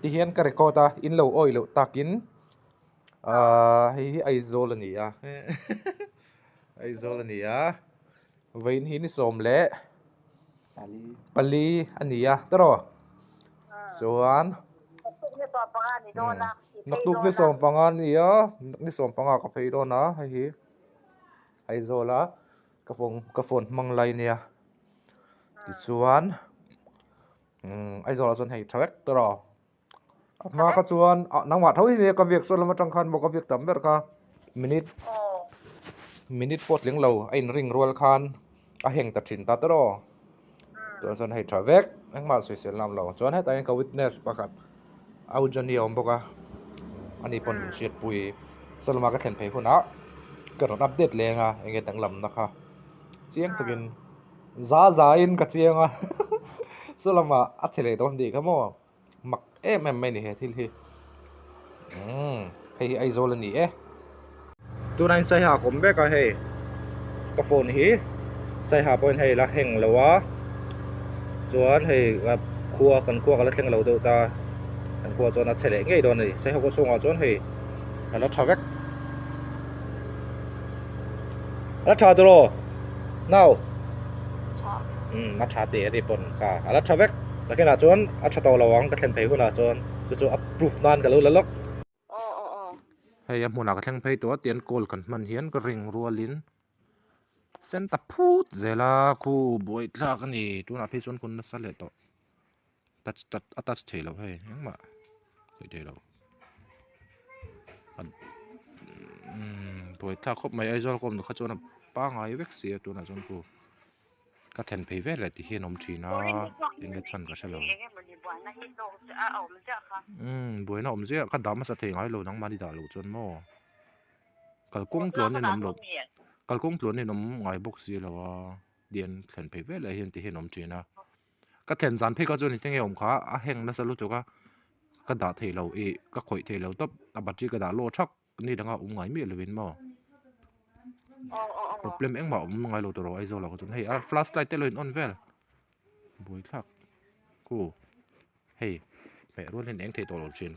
ti hian ka record a in lo oi lo takin hi ai zol ani a ai zol ani a vein hi ni som le pali ani a tro chuan naktuk ni som panga ni a ni som panga ka phei ro na hi ai zola ka phone mang lai nia ti chuan ai zola chuan hei thawek tro ma ka chuan nangwa thoi ni ka biak sol ma tang khan bo ka biak tam ber ka minute pot leng lo ain ring rol khan a heng ta thin ta tro to chuan hei thawek engma social lam lo chuan he ta ka witness pakhat au jani om boka ani pon min siat pui solma ka thlen phei huna ka ron update lenga enge tang lam na kha chiang takin za in ka chianga solama a chele don di ka mo mak em mai ni he thil hi hei ai zol ani tu nai sai ha kom be ka hei ka phone hi sai ha point hei la heng lowa chuan hei khua kan khua kala thleng lo do ta kan khua chuan a chele ngei don ni sai ha ko chunga chuan hei ala thawek ala tha dro now na tha te ri pon ka ala thawek lakena chuan a tha to lawang ka thlen phei huna chuan chu approve nan ka lo lalok hei a hmuna ka thleng phei to tian call kan man hian ka ring rualin senta phut zela khu boi thlak ani tuna phi chuan kun na sale to touch thelo hei engma thei thelo boi thak khop mai aizol kom kha chuan pa ngai vek sia tuna chuan ku ka thlen phei ve le ti hian om thina enge chan ka shalo boi na om zia ka dam sa thei ngai lo nang mani da lo chuan mo kalkung tlon ni nom lo kalkung tlon ni nom ngai box zi lawa dian thlen phei ve le hian ti hian om thina ka thlen zan phei ka chuan ni tenge om kha a heng na salu to ka da thei lo e ka khoi thei lo top a battery ka da lo thak ni danga ngai mi lovin mo problem engma ngai lo to ro ai zo la ko chun hei a flashlight te loin on vel boi thak ku hei pe ron len eng thei to lo chin